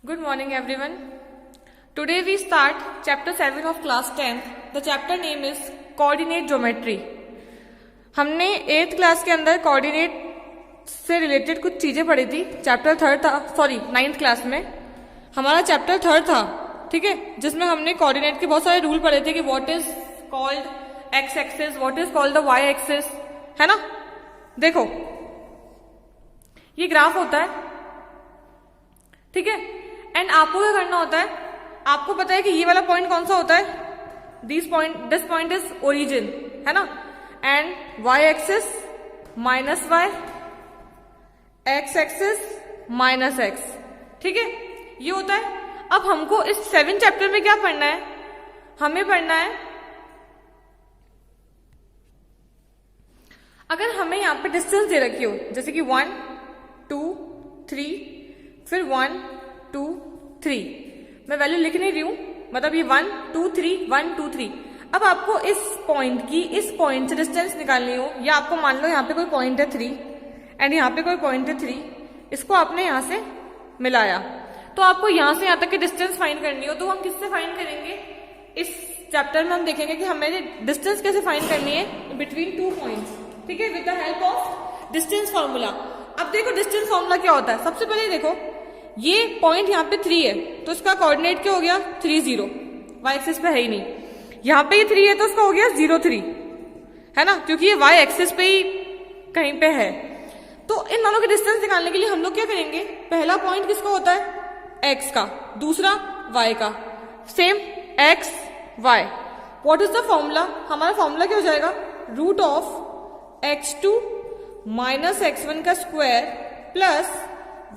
Good morning everyone. Today we start chapter 7 of class 10. The chapter name is coordinate geometry. हमने 8th class के अंदर coordinate से related कुछ चीजें पढ़ी थी. चैप्टर 3 था, 9th क्लास में हमारा चैप्टर 3 था, ठीक है, जिसमें हमने कोऑर्डिनेट के बहुत सारे रूल पढ़े थे कि what is called X axis, what is called the Y axis, है ना. देखो ये ग्राफ होता है, ठीक है, एंड आपको क्या करना होता है, आपको पता है कि ये वाला पॉइंट कौन सा होता है, दिस पॉइंट इज ओरिजिन, है ना, and Y axis minus Y, X axis minus X, ठीक है, ये होता है. अब हमको इस 7 चैप्टर में क्या पढ़ना है, हमें पढ़ना है, अगर हमें यहां पे डिस्टेंस दे रखी हो जैसे कि 1 2 3 फिर 1 2 3, मैं वैल्यू लिख नहीं रही हूं, मतलब ये 1 2 3 1 2 3. अब आपको इस पॉइंट से डिस्टेंस निकालनी हो, या आपको मान लो यहाँ पे कोई पॉइंट है 3 एंड यहाँ पे कोई पॉइंट है 3, इसको आपने यहाँ से मिलाया, तो आपको यहाँ से यहाँ तक की डिस्टेंस फाइंड करनी हो, तो हम किससे फाइंड करेंगे. इस चैप्टर में हम देखेंगे कि हमें डिस्टेंस कैसे फाइंड करनी है बिटवीन 2 पॉइंट्स, ठीक है, with the help of distance formula. अब देखो डिस्टेंस फॉर्मूला क्या होता है. सबसे पहले देखो ये पॉइंट यहाँ पे 3 है, तो इसका कोऑर्डिनेट क्या हो गया 3 0, वाई एक्सिस पे है ही नहीं. यहाँ पे ये 3 है तो उसका हो गया 0 3, है ना, क्योंकि ये वाई एक्सिस पे ही कहीं पे है. तो इन दोनों के डिस्टेंस निकालने के लिए हम लोग क्या करेंगे, पहला पॉइंट किसका होता है एक्स का, दूसरा वाई का, same X Y. What is the formula, हमारा फॉर्मूला क्या हो जाएगा, root of x2 minus x1 का square plus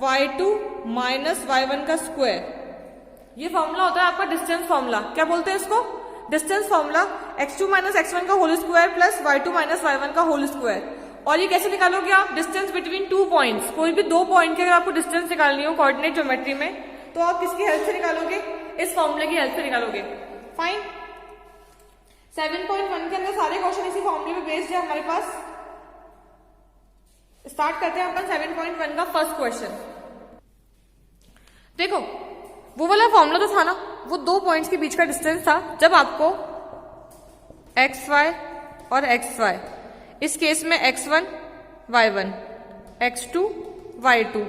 y2 minus y1 का स्क्वायर. ये फॉर्मूला होता है आपका डिस्टेंस फॉर्मूला. क्या बोलते हैं इसको, distance formula. x2 minus x1 का whole square plus y2 minus y1 का होल स्क्वायर. और ये कैसे निकालोगे आप, डिस्टेंस बिटवीन 2 पॉइंट्स. कोई भी 2 पॉइंट की अगर आपको डिस्टेंस निकालनी हो कोऑर्डिनेट ज्योमेट्री में, तो आप किसकी हेल्प से निकालोगे, इस फॉर्मूले की हेल्प से निकालोगे. फाइन. 7.1 के अंदर सारे क्वेश्चन इसी फॉर्मूले पे बेस्ड है हमारे पास. स्टार्ट करते हैं अपन 7.1 का फर्स्ट क्वेश्चन. देखो वो वाला फॉर्मूला तो था ना, वो 2 पॉइंट्स के बीच का डिस्टेंस था. जब आपको एक्स वाई और एक्स वाई, इस केस में x1 y1 x2 y2,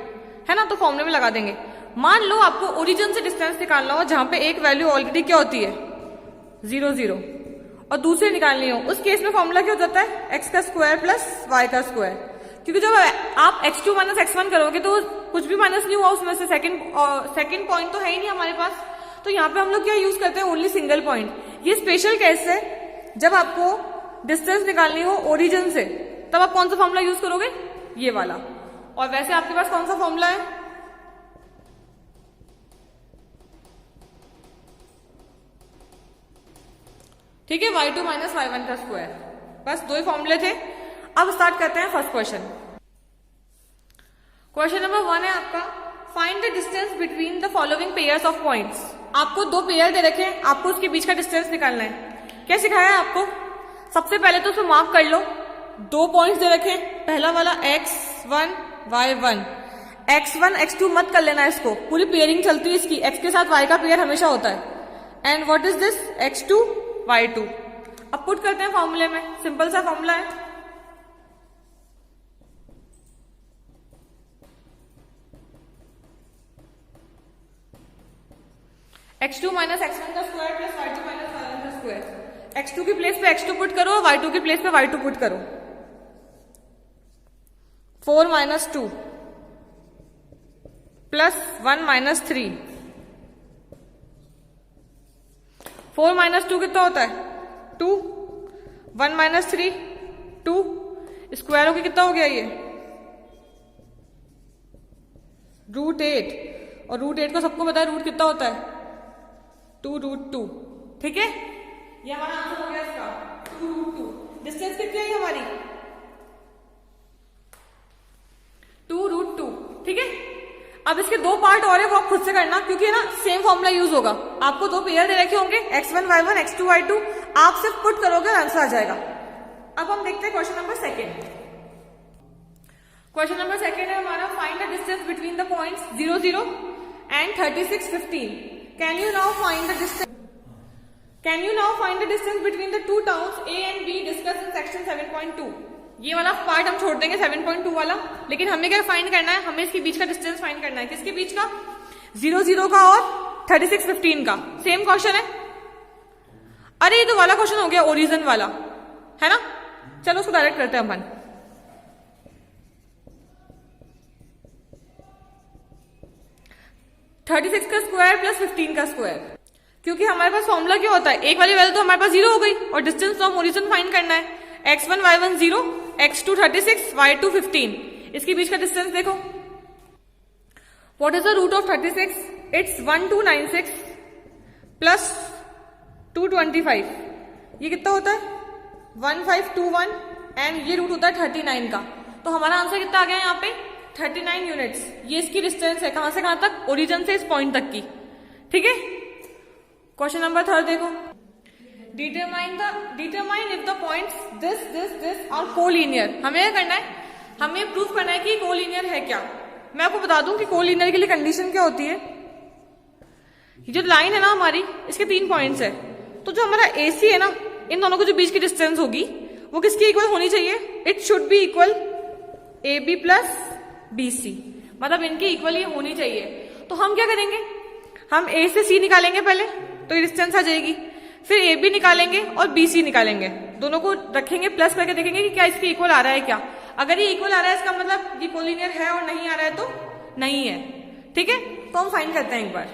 है ना, तो फॉर्मूले में लगा देंगे. मान लो आपको ओरिजिन से डिस्टेंस निकालना हो जहां पे एक वैल्यू ऑलरेडी क्या होती है 0 0 और दूसरे निकालनी हो, उस केस में फॉर्मूला क्या हो जाता है x का स्क्वायर प्लस y का स्क्वायर. क्योंकि जब आप x2 माइनस x1 करोगे तो कुछ भी माइनस नहीं हुआ उसमें से, सेकंड पॉइंट तो है ही नहीं हमारे पास. तो यहाँ पे हम लोग क्या यूज करते हैं, ओनली सिंगल पॉइंट. ये स्पेशल केस है, जब आपको डिस्टेंस निकालनी हो ओरिजिन से, तब आप कौन सा फॉर्मूला यूज करोगे, ये वाला. और वैसे आपके पास कौन सा फॉर्मूला है, ठीक है, y2 माइनस y1 का स्क्वायर. बस 2 ही फॉर्मूले थे. अब स्टार्ट करते हैं फर्स्ट क्वेश्चन. क्वेश्चन नंबर 1 है आपका, find the distance between the following pairs of points. आपको 2 पेयर दे रखे हैं, आपको उसके बीच का डिस्टेंस निकालना है. क्या सिखाया है आपको, सबसे पहले तो उसे मार्क कर लो. 2 पॉइंट्स दे रखे हैं, पहला वाला x1 y1, x1 x2 मत कर लेना, इसको पूरी पेयरिंग चलती है इसकी, x के साथ y का पेयर हमेशा होता है. And what is this x2 y2. अब पुट करते हैं फॉर्मूले में, सिंपल सा फॉर्मूला है, x2 माइनस x1 का square plus y2 minus y1 का स्क्वायर. x2 की प्लेस पे x2 पुट करो, y2 की प्लेस पे y2 पुट करो. 4 माइनस 2 प्लस 1 माइनस 3. 4 माइनस 2 कितना होता है 2, 1 माइनस 3 2, स्क्वायर होके कितना हो गया ये √8, और √8 को सबको पता है रूट कितना होता है 2√2, ठीक है, ये हमारा आंसर हो गया इसका 2√2. डिस्टेंस कितनी है हमारी 2√2, ठीक है. अब इसके 2 पार्ट और है, वो आप खुद से करना, क्योंकि ना सेम फॉर्मूला यूज होगा. आपको 2 पेयर दे रखे होंगे x1 y1 x2 y2, आप सिर्फ पुट करोगे आंसर आ जाएगा. अब हम देखते हैं क्वेश्चन नंबर 2. क्वेश्चन नंबर 2 है हमारा, find the distance between the points 0 0 and 36 15. Can you now find the distance? Can you now find the distance between the two towns A and B discussed in section 7.2? ये वाला part हम छोड़ देंगे 7.2 वाला, लेकिन हमें क्या फाइंड करना है, हमें इसके बीच का डिस्टेंस फाइंड करना है। किसके बीच का? 0 0 का और 36 15 का। सेम क्वेश्चन है। अरे ये तो वाला क्वेश्चन हो गया ओरिजिन वाला, है ना। चलो उसको डायरेक्ट करते हैं अपन। $36 का स्क्वायर प्लस 15 का स्क्वायर, क्योंकि हमारे पास फॉर्मूला क्या होता है, एक वाली वैल्यू तो हमारे पास 0 हो गई और डिस्टेंस फ्रॉम ओरिजिन फाइंड करना है। x1 y1 0, x2 36, y2 15। इसके बीच का डिस्टेंस देखो। What is the root of 36? It's 1296 plus 225। ये कितना होता है? 1521 एंड ये रूट होता है 39 का। तो हमारा आंसर कितना आ गया यहाँ पे? 39 यूनिट्स। ये इसकी डिस्टेंस है, कहां से कहां तक? ओरिजिन से इस पॉइंट तक की। ठीक है। क्वेश्चन नंबर 3 देखो। Determine if the points this are collinear. हमें क्या करना है? हमें प्रूफ करना है कि कोलिनियर है क्या। मैं आपको बता दूं कि कोलिनियर के लिए कंडीशन क्या होती है। ये जो लाइन है ना हमारी, इसके 3 पॉइंट्स है, तो जो हमारा AC है ना, इन दोनों के जो बीच की डिस्टेंस होगी वो किसकी इक्वल होनी चाहिए? It should be equal AB plus BC, मतलब इनकी इक्वल ही होनी चाहिए। तो हम क्या करेंगे? हम A से C निकालेंगे पहले, तो ये डिस्टेंस आ जाएगी। फिर AB निकालेंगे और BC निकालेंगे, दोनों को रखेंगे प्लस करके देखेंगे कि क्या इसके इक्वल आ रहा है क्या। अगर ये इक्वल आ रहा है इसका मतलब ये कोलिनियर है, और नहीं आ रहा है तो नहीं है। ठीक है। तो हम फाइंड करते हैं एक बार।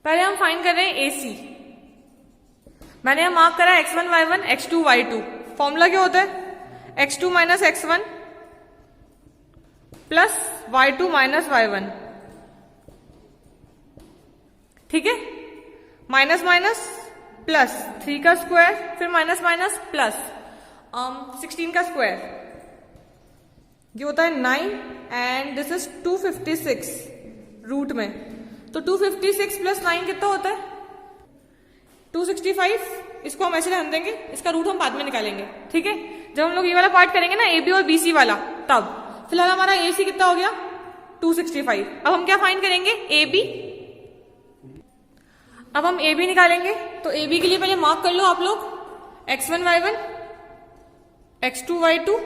पहले हम फाइंड कर रहे हैं AC। मैंने यहाँ मार्क करा x1 y1 x2 y2। Formula क्या होता है? x2 minus x1 plus y2 minus y1। ठीक है। माइनस माइनस प्लस 3 का स्क्वायर, फिर माइनस माइनस प्लस 16 का स्क्वायर, ये होता है 9 एंड दिस इज 256 रूट में। तो 256 प्लस 9 कितना होता है? 265। इसको हम ऐसे रहने देंगे, इसका रूट हम बाद में निकालेंगे। ठीक है। जब हम लोग ये वाला पार्ट करेंगे ना AB और BC वाला, तब। फिलहाल हमारा AC कितना हो गया? 265। अब हम क्या फाइंड करेंगे? AB। अब हम AB निकालेंगे, तो AB के लिए पहले मार्क कर लो आप लोग x1 y1 x2 y2।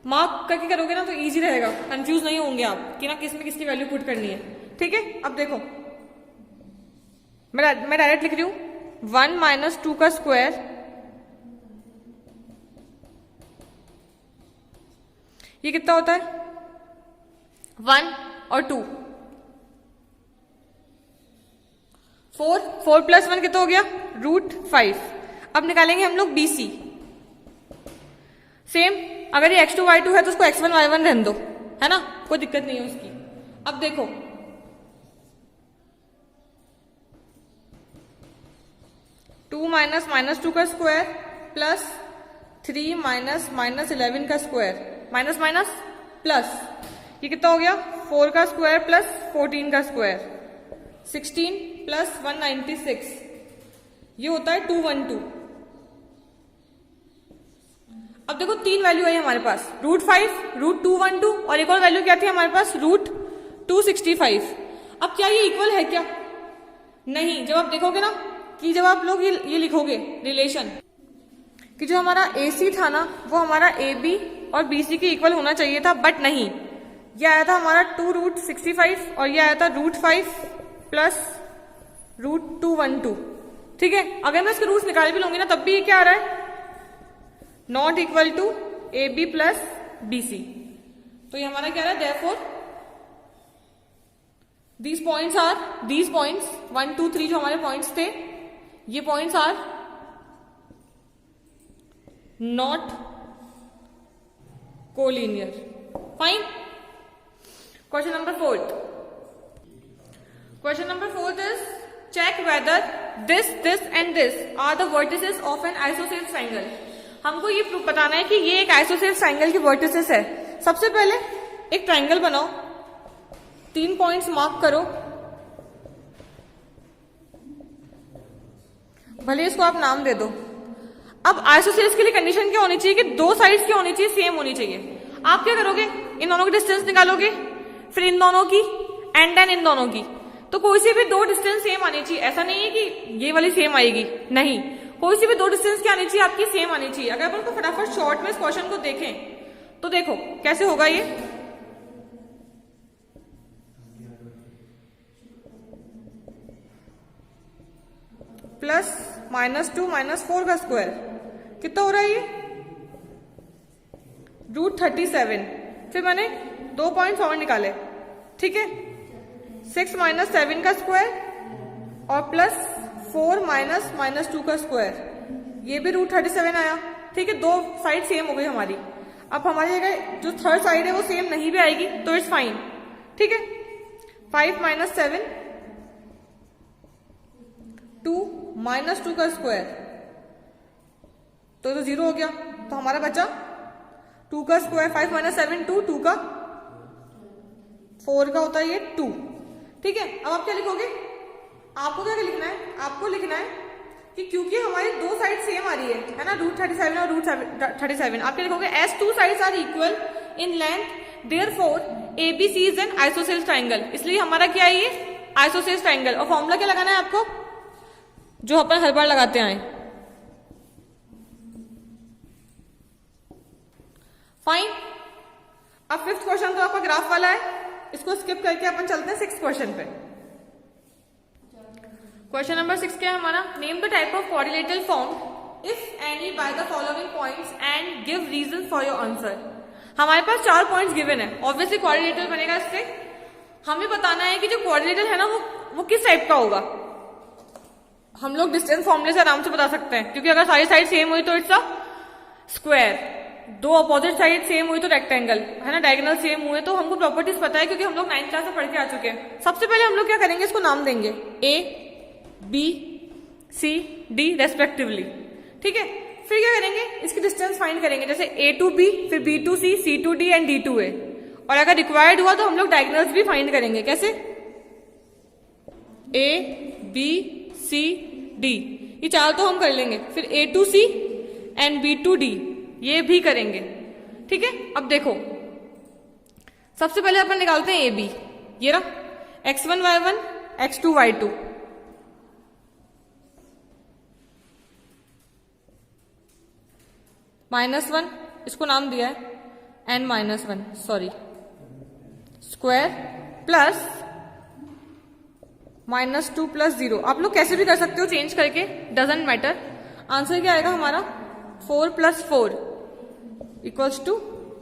Mark करके करोगे ना तो इजी रहेगा, कंफ्यूज नहीं होंगे आप कि ना किस में किसकी वैल्यू पुट करनी है। ठीक है। अब देखो मैं डायरेक्ट लिख रही हूं 1 माइनस 2 का स्क्वायर, ये कितना होता है? 1 और 2, 4 प्लस 1 कितना हो गया? रूट 5। अब निकालेंगे हम लोग BC। सेम, अगर ये x2 y2 है तो उसको x1 y1 रहने दो, है ना, कोई दिक्कत नहीं है उसकी। अब देखो 2 माइनस माइनस 2 का स्क्वायर प्लस 3 माइनस माइनस 11 का स्क्वायर, माइनस माइनस प्लस, ये कितना हो गया? 4 का स्क्वायर प्लस 14 का स्क्वायर, 16 प्लस 196, ये होता है 212। अब देखो 3 वैल्यू आई हमारे पास, रूट 5, रूट 212 और एक और वैल्यू क्या थी हमारे पास? रूट 265। अब क्या ये इक्वल है क्या? नहीं। जब आप देखोगे ना कि जब आप लोग ये लिखोगे रिलेशन कि जो हमारा AC था ना वो हमारा AB और BC के इक्वल होना चाहिए था, बट नहीं, ये आया था हमारा 2 रूट 65 और ये आया था रूट 5 प्लस रूट 212। ठीक है। अगर मैं इसके रूट्स निकाल भी लूंगी ना तब भी ये क्या आ रहा है? Not equal to AB plus BC। तो ये हमारा क्या रहा है? देयरफॉर दीज पॉइंट्स 1 2 3 जो हमारे पॉइंट्स थे, ये points are not collinear. Fine. Question number 4। Question number 4 is check whether this and this are the vertices of an isosceles triangle. हमको ये बताना है कि ये एक आइसोसेल्स ट्रायंगल की वर्टिसेस है। सबसे पहले एक ट्रायंगल बनाओ, 3 पॉइंट्स मार्क करो, भले इसको आप नाम दे दो। अब आइसोसेल्स के लिए कंडीशन क्या होनी चाहिए कि 2 साइड्स क्या होनी चाहिए? सेम होनी चाहिए। आप क्या करोगे? इन दोनों की डिस्टेंस निकालोगे, फिर इन दोनों की, एंड देन इन दोनों की, तो कोई सी भी दो डिस्टेंस सेम आनी चाहिए। ऐसा नहीं है कि ये वाली सेम आएगी, नहीं, कोई सी भी दो डिस्टेंस क्या आनी चाहिए आपकी, सेम आनी चाहिए। अगर अपन को फटाफट शॉर्ट में इस क्वेश्चन को देखें तो देखो कैसे होगा ये, प्लस -2 -4 का स्क्वायर कितना हो रहा है ये, √37। फिर मैंने 2 पॉइंट्स और निकाले, ठीक है, 6 - 7 का स्क्वायर और प्लस 4 - -2 का स्क्वायर, ये भी √37 आया, ठीक है। दो साइड सेम हो गई हमारी। अब हमारी जगह जो थर्ड साइड है वो सेम नहीं भी आएगी तो इट्स फाइन, ठीक है। 5 - 7 2 -2 का स्क्वायर, तो 0 हो गया, तो हमारा बचा 2 का स्क्वायर, 5 - 7 2 का 4 का होता है ये 2, ठीक है। अब आप क्या लिखोगे, आपको क्या लिखना है, आपको लिखना है कि क्योंकि हमारी दो साइड सेम आ रही है ना, √37 और √37, आप क्या लिखोगे, as two sides are equal in length, therefore ABC is an isosceles triangle। इसलिए हमारा क्या है ये आइसोसेल्स ट्राइंगल। और फॉर्मूला क्या लगाना है आपको, जो अपन हर बार लगाते आए, फाइन। अब 5th क्वेश्चन तो आपका ग्राफ वाला है, इसको स्किप करके अपन चलते हैं 6th क्वेश्चन पे। क्वेश्चन नंबर 6 क्या है हमारा, name the type of quadrilateral found if any by the following points and give reason for your answer. हमारे पास 4 पॉइंट्स गिवन है, ऑब्वियसली क्वाड्रिलेटरल बनेगा इससे। हमें बताना है कि जो क्वाड्रिलेटरल है ना वो किस टाइप का होगा। हम लोग डिस्टेंस फॉर्मूले से आराम से बता सकते हैं, क्योंकि अगर सारी साइड सेम हुई तो इट्स अ स्क्वायर, दो अपोजिट साइड सेम हुई तो रेक्टेंगल, है ना, डायगोनल सेम हुए तो हमको प्रॉपर्टीज पता है, क्योंकि हम लोग 9th क्लास में पढ़ के आ चुके हैं। सबसे पहले हम लोग क्या करेंगे, इसको नाम देंगे A, B, C, D respectively, ठीक है। फिर क्या करेंगे, इसकी डिस्टेंस फाइंड करेंगे, जैसे A to B, फिर B to C, C to D and D to A। और अगर रिक्वायर्ड हुआ तो हम लोग डायगोनल्स भी फाइंड करेंगे, कैसे, A, B, C, D, ये 4 तो हम कर लेंगे। फिर A to C and B to D ये भी करेंगे, ठीक है। अब देखो सबसे पहले अपन निकालते हैं AB, ये रहा x1 y1 x2 y2, -1 इसको नाम दिया है n-1, सॉरी, स्क्वायर प्लस -2 + 0। आप लोग कैसे भी कर सकते हो चेंज करके, डजंट मैटर। आंसर क्या आएगा हमारा, 4 + 4 =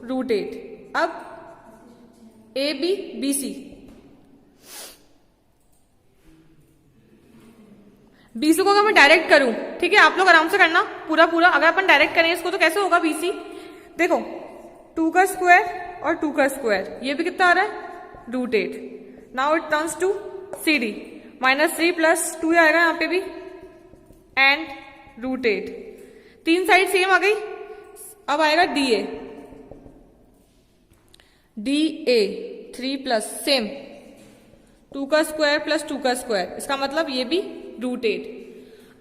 √8। अब AB BC, BC को अगर मैं डायरेक्ट करूं, ठीक है, आप लोग आराम से करना पूरा पूरा। अगर अपन डायरेक्ट करें इसको तो कैसे होगा BC, देखो 2 का स्क्वायर और 2 का स्क्वायर, ये भी कितना आ रहा है, √8। Now it turns to CD, -3 + 2 आएगा यहाँ पे भी एंड √8। 3 साइड सेम आ गई। अब आएगा DA, 3 प्लस सेम 2 का स्क्वायर प्लस 2 का स्क्वायर, इसका मतलब ये भी √8।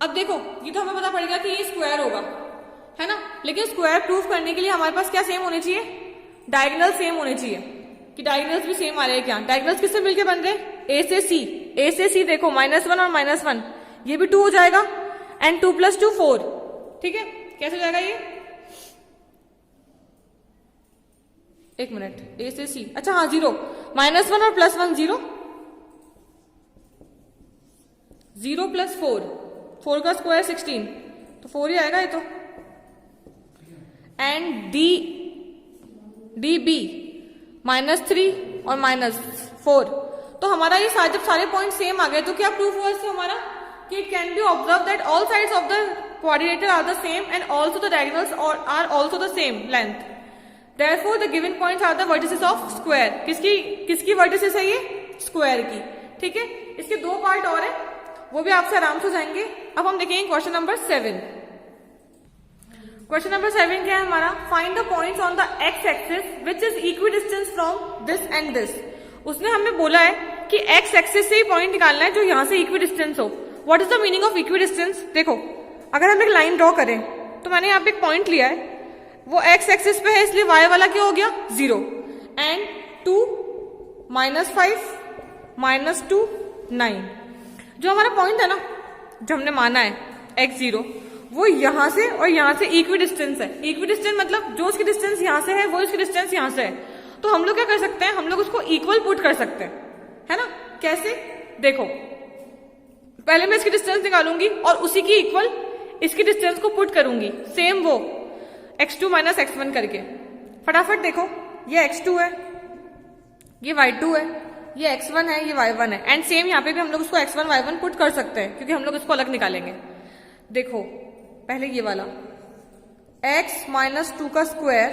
अब देखो ये तो हमें पता पड़ गया कि ये स्क्वायर होगा, है ना, लेकिन स्क्वायर प्रूफ करने के लिए हमारे पास क्या सेम होने चाहिए, डायगोनल सेम होने चाहिए, कि डायगोनल्स भी सेम आ रहे हैं क्या। डायगोनल्स किससे मिलके बन रहे हैं, A से C देखो, -1 और -1 ये भी 2 हो जाएगा एंड 2 + 2 4, ठीक है। कैसे हो जाएगा ये, एक मिनट, A से C, अच्छा हाँ 0, -1 और +1 0, 0 + 4, 4 का स्क्वायर 16, तो 4 ही आएगा ये तो। एंड DB -3 और -4, तो हमारा ये जब सारे पॉइंट सेम आ गए तो क्या प्रूफ हुआ इससे हमारा, कि it can be observe that all sides of the quadrilateral are the same and also the diagonals are also the same length. Therefore the given points are the vertices of square। किसकी vertices है ये, square की, ठीक है। इसके 2 part और है, वो भी आपसे आराम से हो जाएंगे। अब हम देखेंगे क्वेश्चन नंबर 7। क्वेश्चन नंबर 7 क्या है हमारा, find the points on the x axis which is equidistance from this and this. उसने हमें बोला है कि x एक्सिस से ही पॉइंट निकालना है जो यहां से इक्विडिस्टेंस हो। What is the meaning of equidistance, देखो अगर हम एक लाइन ड्रॉ करें तो मैंने यहाँ पे एक पॉइंट लिया है, वो x एक्सिस पे है इसलिए y वाला क्या हो गया 0 एंड 2 -5 -2 9। जो हमारा पॉइंट है ना, जो हमने माना है x0, वो यहां से और यहां से इक्वी डिस्टेंस है। इक्वी डिस्टेंस मतलब जो उसकी डिस्टेंस यहां से है वो उसकी डिस्टेंस यहां से है। तो हम लोग क्या कर सकते हैं, हम लोग उसको इक्वल पुट कर सकते हैं, है ना। कैसे, देखो पहले मैं इसकी डिस्टेंस निकालूंगी और उसी की इक्वल इसकी डिस्टेंस को पुट करूंगी, सेम वो x2 माइनस x1 करके। फटाफट देखो, ये x2 है, ये y2 है, ये x1 है, ये y1 है, एंड सेम यहाँ पे भी हम लोग उसको x1 y1 पुट कर सकते हैं क्योंकि हम लोग इसको अलग निकालेंगे। देखो पहले ये वाला x माइनस 2 का स्क्वायर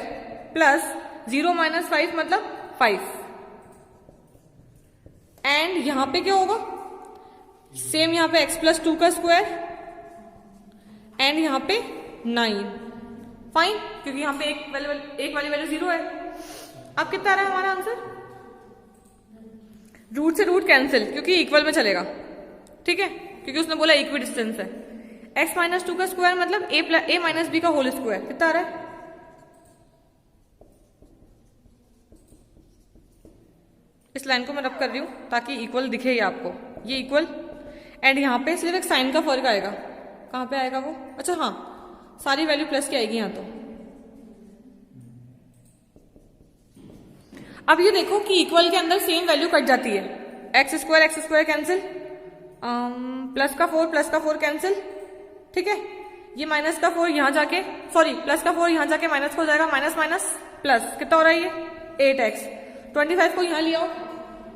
प्लस 0 माइनस 5 मतलब 5, एंड यहां पे क्या होगा, सेम यहां पे x प्लस 2 का स्क्वायर एंड यहां पे 9। फाइन, क्योंकि यहां पे एक वाली वैल्यू 0 है। अब कितना आ रहा है हमारा आंसर, रूट से रूट कैंसिल क्योंकि इक्वल में चलेगा, ठीक है, क्योंकि उसने बोला इक्वी डिस्टेंस है। x माइनस 2 का स्क्वायर मतलब a माइनस बी का होल स्क्वायर, कितना आ रहा है, इस लाइन को मैं रब कर रही हूं ताकि इक्वल दिखे ही आपको, ये इक्वल, एंड यहां पे सिर्फ एक साइन का फर्क आएगा। कहां पे आएगा वो, अच्छा हाँ, सारी वैल्यू प्लस की आएगी यहां। तो अब ये देखो कि इक्वल के अंदर सेम वैल्यू कट जाती है, एक्स स्क्वायर कैंसिल, प्लस का 4 कैंसिल, ठीक है, ये माइनस का 4 यहां जाके, सॉरी प्लस का 4 यहां जाके माइनस हो जाएगा, माइनस माइनस प्लस, कितना हो रहा है ये 8x। 25 को यहां ले आओ,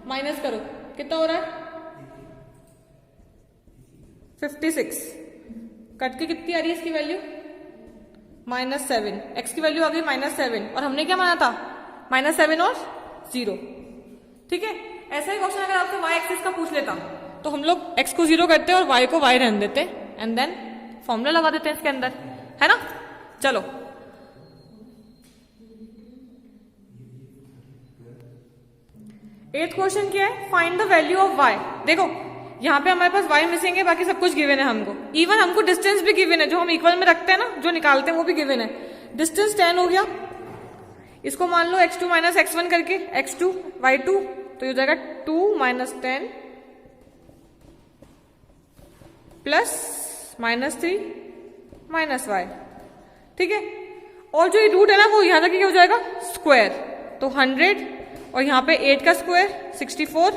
माइनस करो, कितना हो रहा है 56, कट के कितनी आ रही है इसकी वैल्यू -7, x की वैल्यू आ गई -7, और हमने क्या माना था -7 और 0, ठीक है। ऐसा ही क्वेश्चन अगर आपको y एक्सिस का पूछ लेता तो हम लोग x को 0 करते और y को y रहने देते एंड देन फॉर्मूला लगा देते हैं इसके अंदर, है ना। चलो एथ क्वेश्चन क्या है, find the value of y। देखो यहाँ पे हमारे पास y मिसिंग है, बाकी सब कुछ गिवन है हमको, इवन हमको डिस्टेंस भी गिवन है, जो हम इक्वल में रखते हैं ना, जो निकालते हैं वो भी गिवन है। डिस्टेंस 10 हो गया, इसको मान लो x2 माइनस x1 करके, x2 y2, तो ये हो जाएगा 2 माइनस 10 प्लस -3 माइनस y, ठीक है। और जो ये रूट है ना वो यहां तक क्या हो जाएगा स्क्वायर, तो 100, और यहाँ पे 8 का स्क्वायर 64,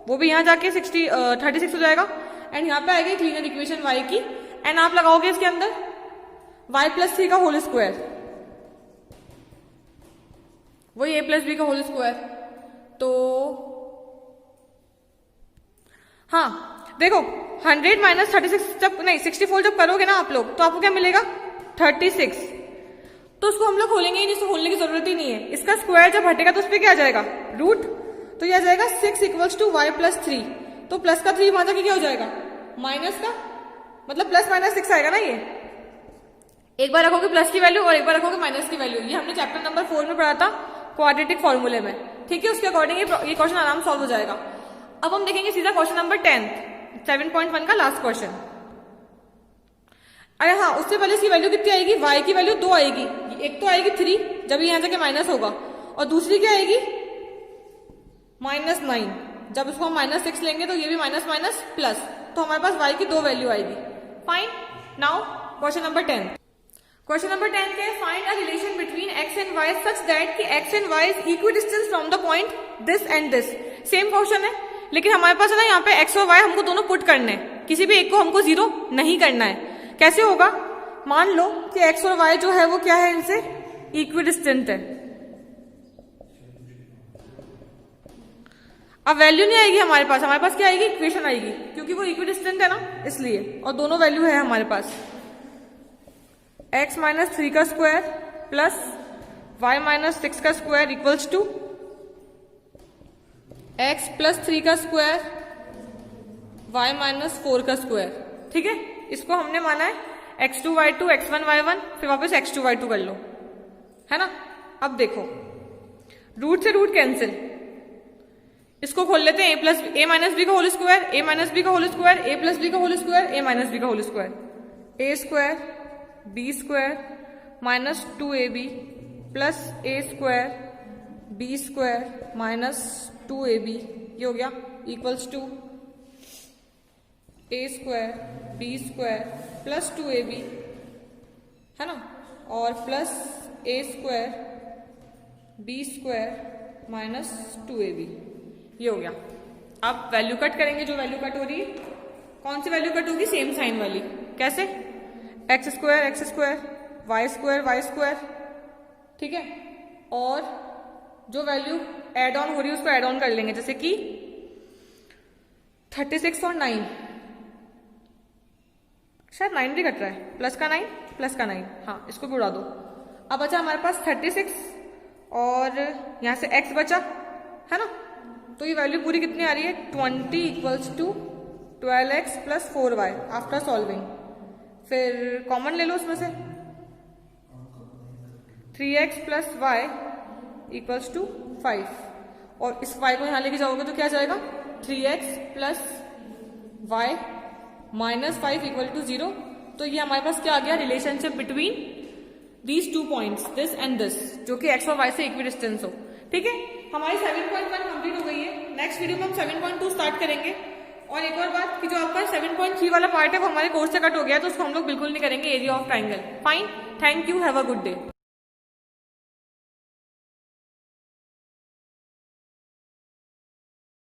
वो भी यहां जाके 36 हो जाएगा, एंड यहाँ पे आएगी लीनियर इक्वेशन y की, एंड आप लगाओगे इसके अंदर y प्लस 3 का होल स्क्वायर, वही a प्लस बी का होल स्क्वायर। तो हाँ देखो 100 माइनस 36 जब नहीं 64 जब करोगे ना आप लोग, तो आपको क्या मिलेगा 36, तो उसको हम लोग खोलेंगे ही नहीं, इसको खोलने की जरूरत ही नहीं है। इसका स्क्वायर जब हटेगा तो उस पर क्या आ जाएगा रूट, तो यह आ जाएगा 6 इक्वल्स टू y प्लस 3, तो प्लस का 3 वहां जाके क्या हो जाएगा माइनस का, मतलब प्लस माइनस 6 आएगा ना। ये एक बार रखोगे प्लस की वैल्यू और एक बार रखोगे माइनस की वैल्यू, ये हमने चैप्टर नंबर 4 में पढ़ा था क्वाड्रेटिक फॉर्मूले में, ठीक है। उसके अकॉर्डिंग ये क्वेश्चन आराम सॉल्व हो जाएगा। अब हम देखेंगे सीधा क्वेश्चन नंबर 10 7.1 का लास्ट क्वेश्चन। अरे हाँ, उससे पहले इसकी वैल्यू कितनी आएगी, y की वैल्यू 2 आएगी, एक तो आएगी 3 जब यहां जाके माइनस होगा, और दूसरी क्या आएगी -9, जब उसको हम -6 लेंगे तो ये भी माइनस माइनस प्लस, तो हमारे पास y की 2 वैल्यू आएगी। Fine, now question number 10। Question number 10 के find a relation between x and y such that कि x and y is equi distance from the point this and this. Same question है, लेकिन हमारे पास है ना यहाँ पे x और y हमको दोनों पुट करने हैं, किसी भी एक को हमको 0 नहीं करना है। कैसे होगा, मान लो कि x और y जो है वो क्या है, इनसे इक्वी डिस्टेंट है। अब वैल्यू नहीं आएगी हमारे पास क्या आएगी इक्वेशन आएगी, क्योंकि वो इक्वी डिस्टेंट है ना इसलिए, और दोनों वैल्यू है हमारे पास x माइनस 3 का स्क्वायर प्लस y माइनस 6 का square equals to x plus 3 का स्क्वायर y माइनस 4 का स्क्वायर, ठीक है। इसको हमने माना है x2 y2 x1 y1, फिर वापस x2 y2 कर लो, है ना। अब देखो रूट से रूट कैंसिल, इसको खोल लेते हैं a माइनस बी का whole square, a minus B का whole square, a plus B का whole square, a minus B का whole square, a square b square minus 2ab plus a square b square minus 2ab, ये हो गया equals to A square B square plus 2ab है ना, और plus A square B square minus 2ab। ये हो गया। अब वैल्यू कट करेंगे, जो वैल्यू कट हो रही है, कौन सी वैल्यू कट होगी? सेम साइन वाली। कैसे? एक्स स्क्वायर वाई स्क्वायर, ठीक है, और जो वैल्यू एड ऑन हो रही है उसको एड ऑन कर लेंगे, जैसे कि 36 और 9, शायद 9 भी कट रहा है, प्लस का 9, हाँ इसको भी उड़ा दो। अब बचा हमारे पास 36 और यहां से x बचा है ना, तो ये वैल्यू पूरी कितनी आ रही है? 20 equals to 12x plus 4y after solving. फिर कॉमन ले लो उसमें से, 3x plus y equals to 5, और इस y को यहां लेके जाओगे तो क्या जाएगा? 3x plus y minus 5 equal to 0। तो ये हमारे पास क्या आ गया? Relationship between these 2 points, this and this, जो कि x और y से इक्वी डिस्टेंस हो। ठीक है, हमारी 7.1 कंप्लीट हो गई है। नेक्स्ट वीडियो में हम 7.2 स्टार्ट करेंगे। और एक और बात कि जो आपका 7.3 वाला पार्ट है वो हमारे कोर्स से कट हो गया, तो उसको हम लोग बिल्कुल नहीं करेंगे, area of triangle. Fine, thank you, have a good day.